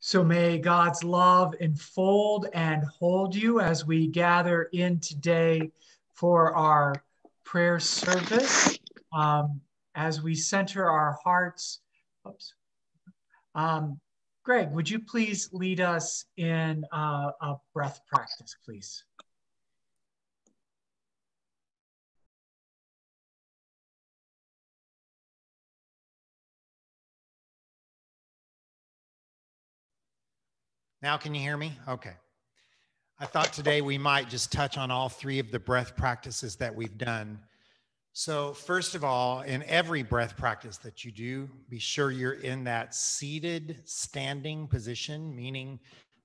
So may God's love enfold and hold you as we gather in today for our prayer service. As we center our hearts. Oops. Um, Greg, would you please lead us in a breath practice, please? Now, can you hear me? Okay. I thought today we might just touch on all three of the breath practices that we've done. So first of all, in every breath practice that you do, be sure you're in that seated standing position, meaning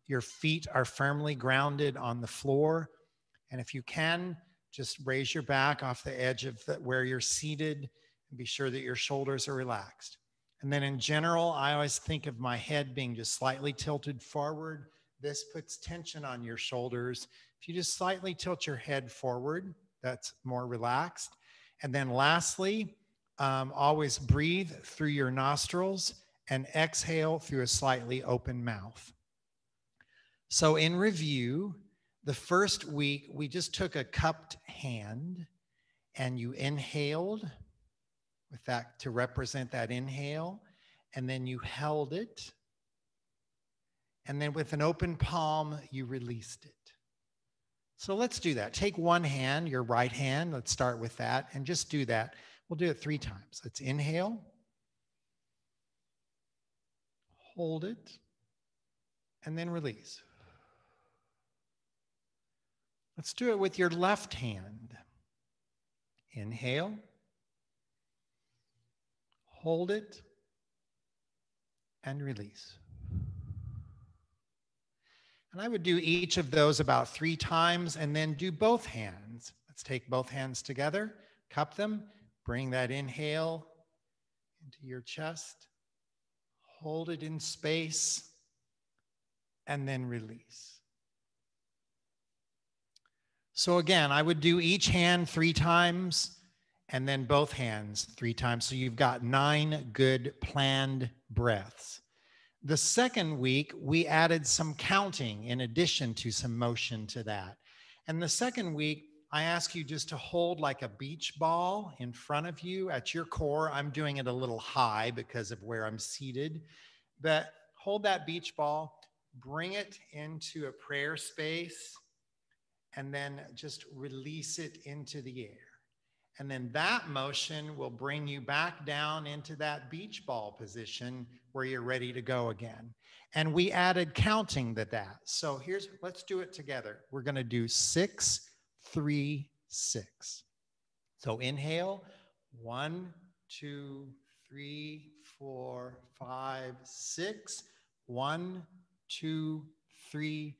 your feet are firmly grounded on the floor. And if you can, just raise your back off the edge of where you're seated and be sure that your shoulders are relaxed. And then in general, I always think of my head being just slightly tilted forward. This puts tension on your shoulders. If you just slightly tilt your head forward, that's more relaxed. And then lastly, always breathe through your nostrils and exhale through a slightly open mouth. So in review, the first week, we just took a cupped hand and you inhaled with that to represent that inhale, and then you held it. And then with an open palm, you released it. So let's do that. Take one hand, your right hand. Let's start with that and just do that. We'll do it 3 times. Let's inhale, hold it, and then release. Let's do it with your left hand. Inhale, hold it, and release. And I would do each of those about 3 times and then do both hands. Let's take both hands together, cup them, bring that inhale into your chest, hold it in space, and then release. So again, I would do each hand 3 times and then both hands 3 times. So you've got 9 good planned breaths. The second week, we added some counting in addition to some motion to that. And the second week, I ask you just to hold like a beach ball in front of you at your core. I'm doing it a little high because of where I'm seated, but hold that beach ball, bring it into a prayer space, and then just release it into the air. And then that motion will bring you back down into that beach ball position where you're ready to go again. And we added counting to that. So let's do it together. We're going to do 6, 3, 6. So inhale, 1, 2, 3, 4, 5, 6. 1, 2, 3.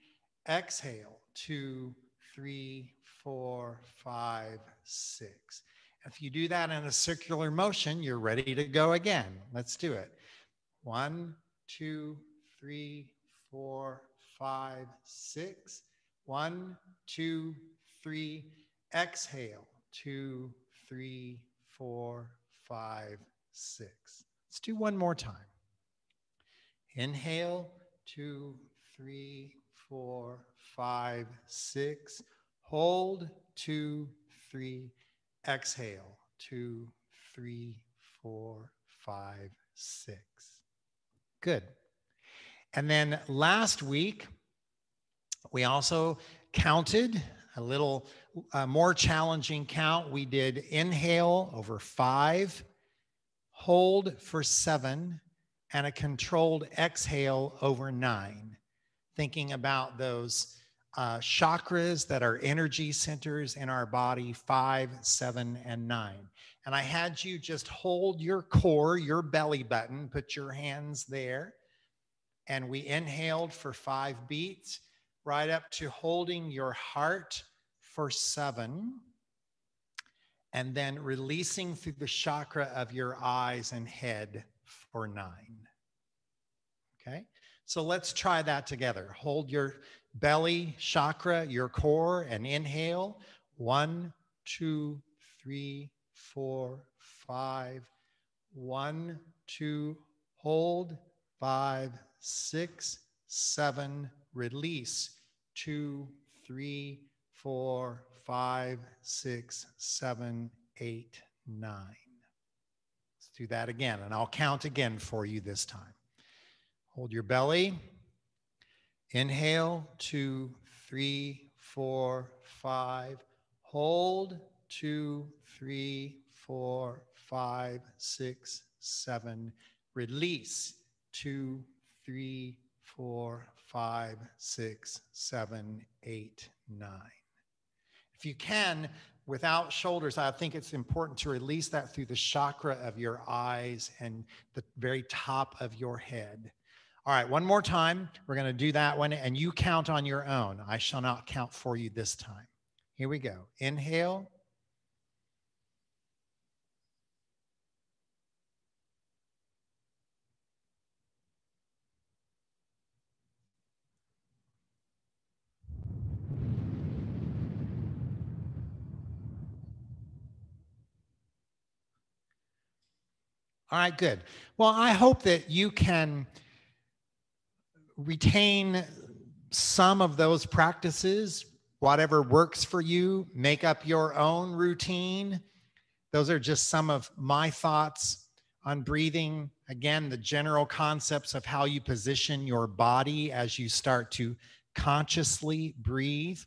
Exhale, 2, 3, 4, 5, 6. If you do that in a circular motion, you're ready to go again. Let's do it. 1, 2, 3, 4, 5, 6. 1, 2, 3. Exhale. 2, 3, 4, 5, 6. Let's do one more time. Inhale. 2, 3, 4, 5, 6. Hold. 2, 3. Exhale. 2, 3, 4, 5, 6. Good. And then last week, we also counted a little more challenging count. We did inhale over 5, hold for 7, and a controlled exhale over 9. Thinking about those chakras that are energy centers in our body, 5, 7, and 9. And I had you just hold your core, your belly button, put your hands there. And we inhaled for 5 beats, right up to holding your heart for 7. And then releasing through the chakra of your eyes and head for 9. Okay, so let's try that together. Hold your belly chakra, your core, and inhale. 1, 2, 3, 4, 5. 1, 2, hold. 5, 6, 7, release. 2, 3, 4, 5, 6, 7, 8, 9. Let's do that again, and I'll count again for you this time. Hold your belly. Inhale, 2, 3, 4, 5. Hold, 2, 3, 4, 5, 6, 7. Release, 2, 3, 4, 5, 6, 7, 8, 9. If you can, without shoulders, I think it's important to release that through the chakra of your eyes and the very top of your head. All right, one more time. We're going to do that one, and you count on your own. I shall not count for you this time. Here we go. Inhale. All right, good. Well, I hope that you can retain some of those practices, whatever works for you, make up your own routine. Those are just some of my thoughts on breathing. Again, the general concepts of how you position your body as you start to consciously breathe.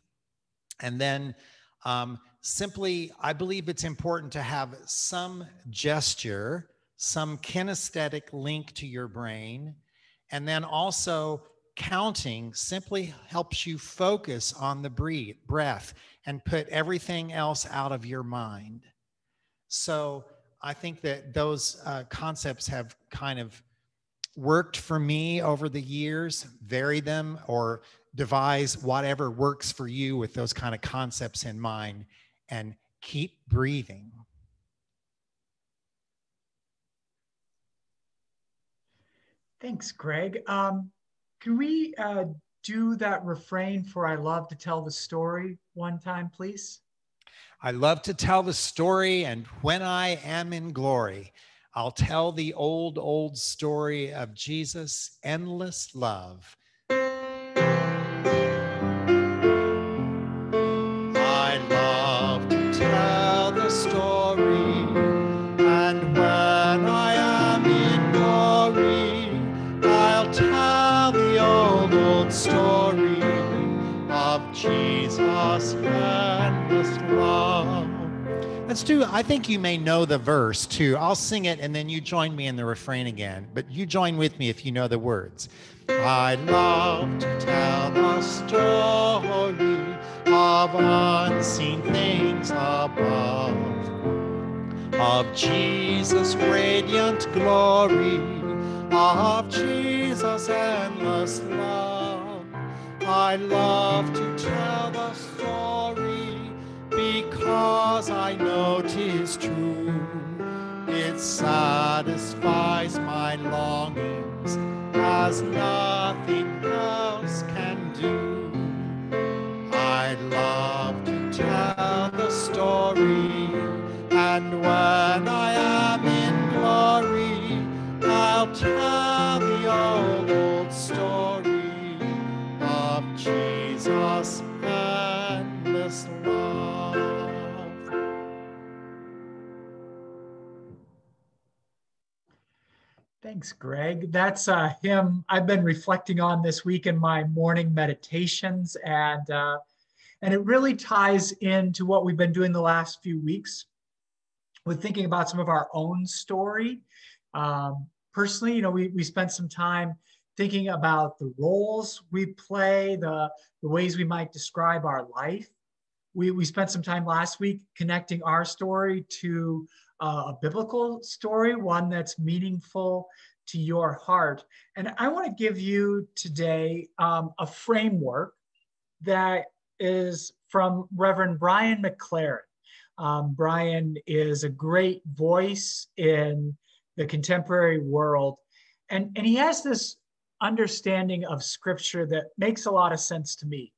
And then simply, I believe it's important to have some gesture, some kinesthetic link to your brain. And then also counting simply helps you focus on the breath and put everything else out of your mind. So I think that those concepts have kind of worked for me over the years. Vary them or devise whatever works for you with those kind of concepts in mind, and keep breathing. Thanks, Greg. Can we do that refrain for "I love to tell the story" one time, please? I love to tell the story, and when I am in glory, I'll tell the old, old story of Jesus' endless love. I love to tell the story, and when I am in glory, I'll tell the old, old story of Jesus' endless love. Let's do, I think you may know the verse too. I'll sing it and then you join me in the refrain again, but you join with me if you know the words. I love to tell the story of unseen things above, of Jesus' radiant glory, of Jesus' endless love. I love to tell the story because I know 'tis true. It satisfies my longings as nothing else can do. I love to tell the story, and when I am in glory, I'll tell the old, old story of Jesus' endless love. Thanks, Greg. That's a hymn I've been reflecting on this week in my morning meditations, and it really ties into what we've been doing the last few weeks with thinking about some of our own story. Personally, we spent some time thinking about the roles we play, the ways we might describe our life. We spent some time last week connecting our story to a biblical story, one that's meaningful to your heart. And I want to give you today a framework that is from Reverend Brian McLaren. Brian is a great voice in the contemporary world. And he has this understanding of scripture that makes a lot of sense to me.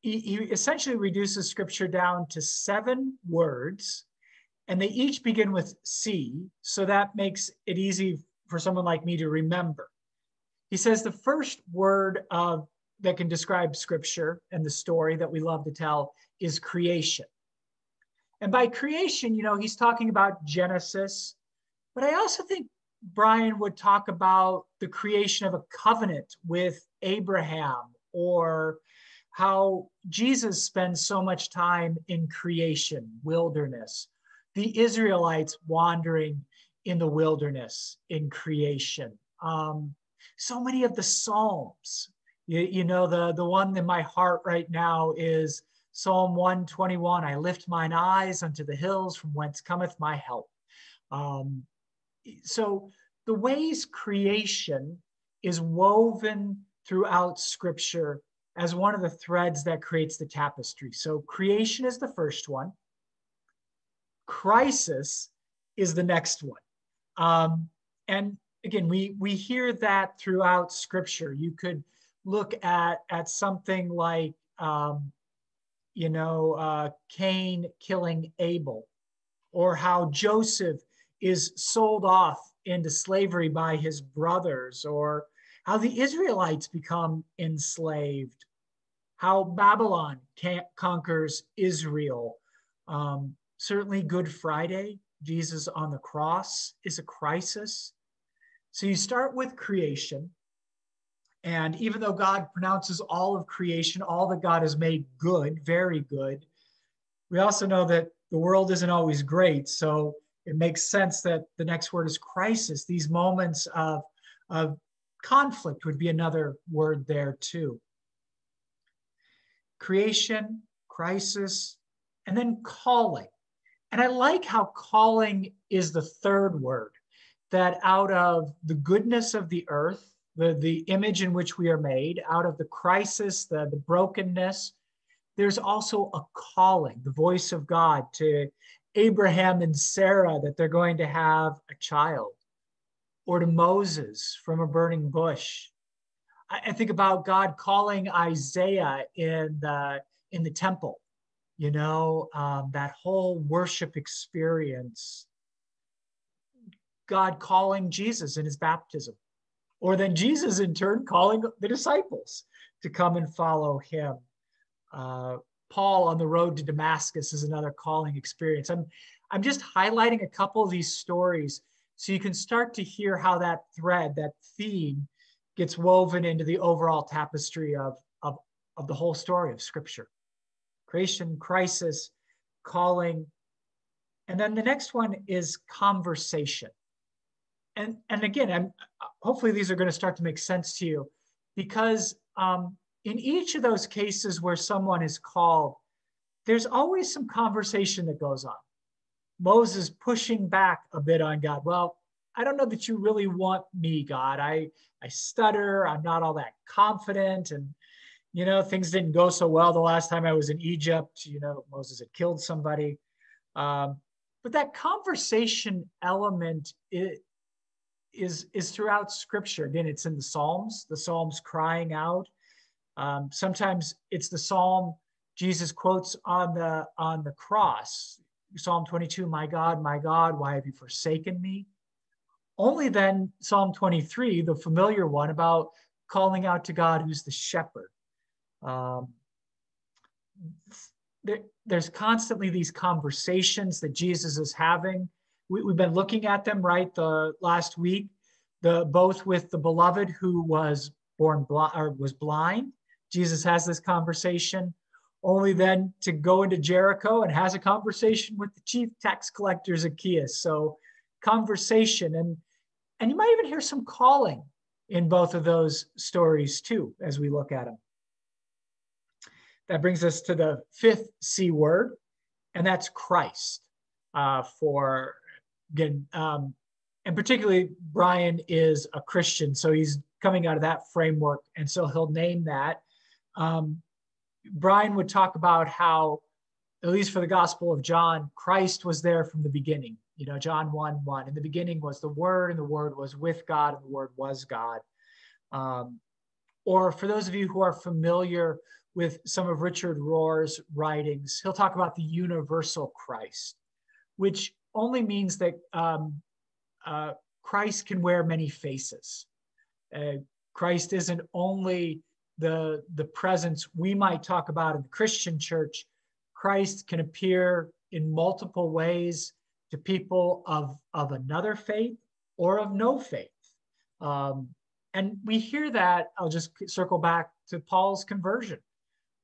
He essentially reduces scripture down to 7 words, and they each begin with C, so that makes it easy for someone like me to remember. He says the first word that can describe Scripture and the story that we love to tell is creation. And by creation, he's talking about Genesis, but I also think Brian would talk about the creation of a covenant with Abraham, or how Jesus spends so much time in creation, wilderness, the Israelites wandering in the wilderness in creation. So many of the Psalms, the one in my heart right now is Psalm 121. I lift mine eyes unto the hills from whence cometh my help. So the ways creation is woven throughout Scripture as one of the threads that creates the tapestry. So creation is the first one. Crisis is the next one. And again, we hear that throughout Scripture. You could look at something like, Cain killing Abel, or how Joseph is sold off into slavery by his brothers, or how the Israelites become enslaved, how Babylon conquers Israel. Certainly Good Friday, Jesus on the cross, is a crisis. So you start with creation. And even though God pronounces all of creation, all that God has made good, very good, we also know that the world isn't always great. So it makes sense that the next word is crisis. These moments of conflict would be another word there too. Creation, crisis, and then calling. And I like how calling is the third word, that out of the goodness of the earth, the image in which we are made, out of the crisis, the brokenness, there's also a calling, the voice of God to Abraham and Sarah that they're going to have a child, or to Moses from a burning bush. I think about God calling Isaiah in the temple, that whole worship experience. God calling Jesus in his baptism, or then Jesus in turn calling the disciples to come and follow him. Paul on the road to Damascus is another calling experience. I'm just highlighting a couple of these stories so you can start to hear how that thread, that theme, gets woven into the overall tapestry of the whole story of Scripture. Creation, crisis, calling. And then the next one is conversation. And again, hopefully these are going to start to make sense to you, because in each of those cases where someone is called, there's always some conversation that goes on. Moses pushing back a bit on God. Well, I don't know that you really want me, God. I stutter. I'm not all that confident. And, things didn't go so well the last time I was in Egypt. Moses had killed somebody. But that conversation element is throughout Scripture. Again, it's in the Psalms crying out. Sometimes it's the Psalm Jesus quotes on the cross. Psalm 22, my God, why have you forsaken me? Only then Psalm 23, the familiar one about calling out to God who's the shepherd. There's constantly these conversations that Jesus is having. We've been looking at them, right, the last week, both with the beloved who was was blind. Jesus has this conversation, only then to go into Jericho and has a conversation with the chief tax collector Zacchaeus. So conversation, and you might even hear some calling in both of those stories too, as we look at them. That brings us to the fifth C word, and that's Christ. And particularly Brian is a Christian, so he's coming out of that framework, and so he'll name that. Brian would talk about how, at least for the Gospel of John, Christ was there from the beginning. John 1:1. In the beginning was the Word, and the Word was with God, and the Word was God. Or for those of you who are familiar with some of Richard Rohr's writings, he'll talk about the universal Christ, which only means that Christ can wear many faces. Christ isn't only the presence we might talk about in the Christian church. Christ can appear in multiple ways to people of another faith or of no faith. And we hear that. I'll just circle back to Paul's conversion.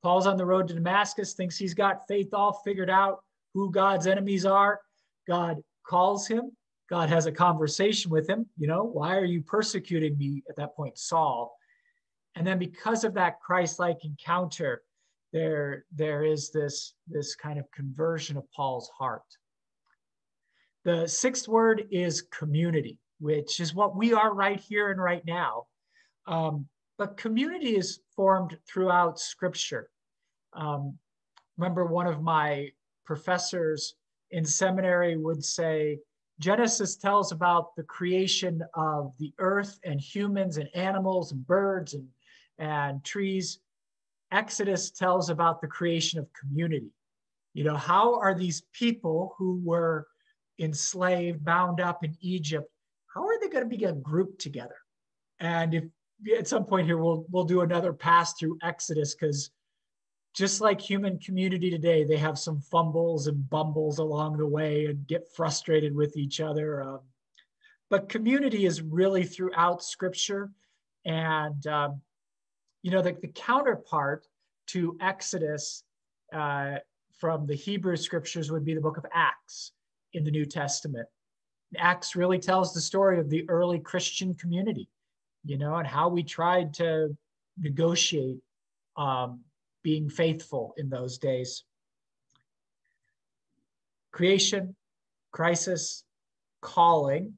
Paul's on the road to Damascus, thinks he's got faith all figured out, who God's enemies are. God calls him. God has a conversation with him. Why are you persecuting me? At that point, Saul. And then because of that Christ-like encounter, there is this kind of conversion of Paul's heart. The sixth word is community, which is what we are right here and right now. But community is formed throughout Scripture. Remember, one of my professors in seminary would say, Genesis tells about the creation of the earth and humans and animals and birds and trees. Exodus tells about the creation of community. How are these people who were enslaved, bound up in Egypt, how are they going to be a group together? And if at some point here, we'll do another pass through Exodus, because just like human community today, they have some fumbles and bumbles along the way and get frustrated with each other. But community is really throughout Scripture. And, the counterpart to Exodus from the Hebrew Scriptures would be the book of Acts in the New Testament. Acts really tells the story of the early Christian community, and how we tried to negotiate being faithful in those days. Creation, crisis, calling,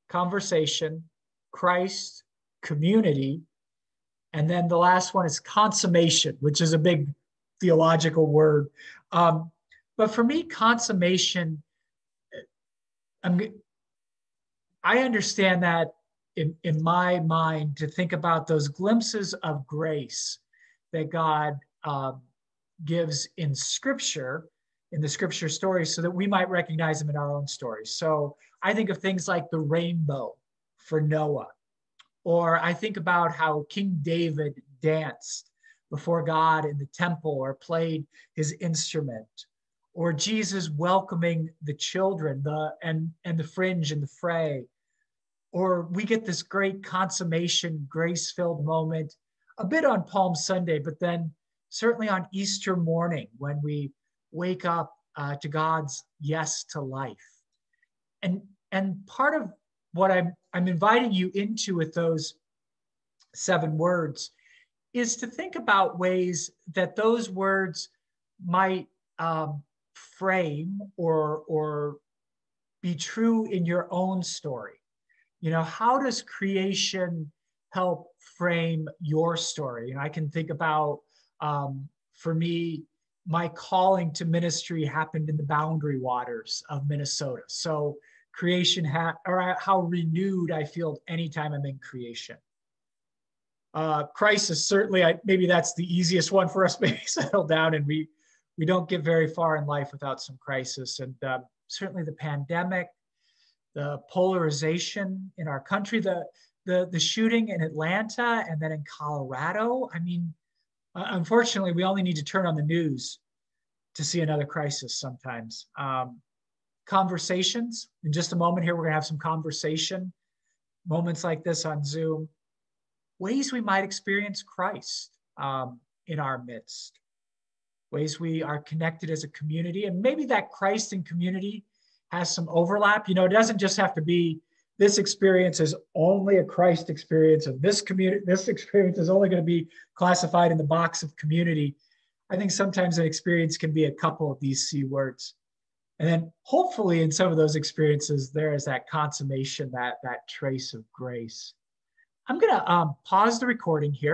conversation, Christ, community, and then the last one is consummation, which is a big theological word. But for me, consummation, I understand that in my mind to think about those glimpses of grace that God gives in Scripture, in the Scripture stories, so that we might recognize them in our own stories. So I think of things like the rainbow for Noah, or I think about how King David danced before God in the temple or played his instrument, or Jesus welcoming the children, and the fringe and the fray. Or we get this great consummation, grace-filled moment, a bit on Palm Sunday, but then certainly on Easter morning when we wake up to God's yes to life. And part of what I'm inviting you into with those 7 words is to think about ways that those words might frame or be true in your own story. How does creation help frame your story? I can think about, for me, my calling to ministry happened in the boundary waters of Minnesota. So creation or how renewed I feel anytime I'm in creation. Crisis, certainly, maybe that's the easiest one for us, maybe settle down, and we don't get very far in life without some crisis. And certainly the pandemic, the polarization in our country, the shooting in Atlanta and then in Colorado. Unfortunately, we only need to turn on the news to see another crisis sometimes. Conversations. In just a moment here, we're going to have some conversation, moments like this on Zoom. Ways we might experience Christ in our midst. Ways we are connected as a community. And maybe that Christ and community has some overlap. It doesn't just have to be this experience is only a Christ experience, and this experience is only going to be classified in the box of community. I think sometimes an experience can be a couple of these C words. And then hopefully in some of those experiences, there is that consummation, that trace of grace. I'm going to pause the recording here.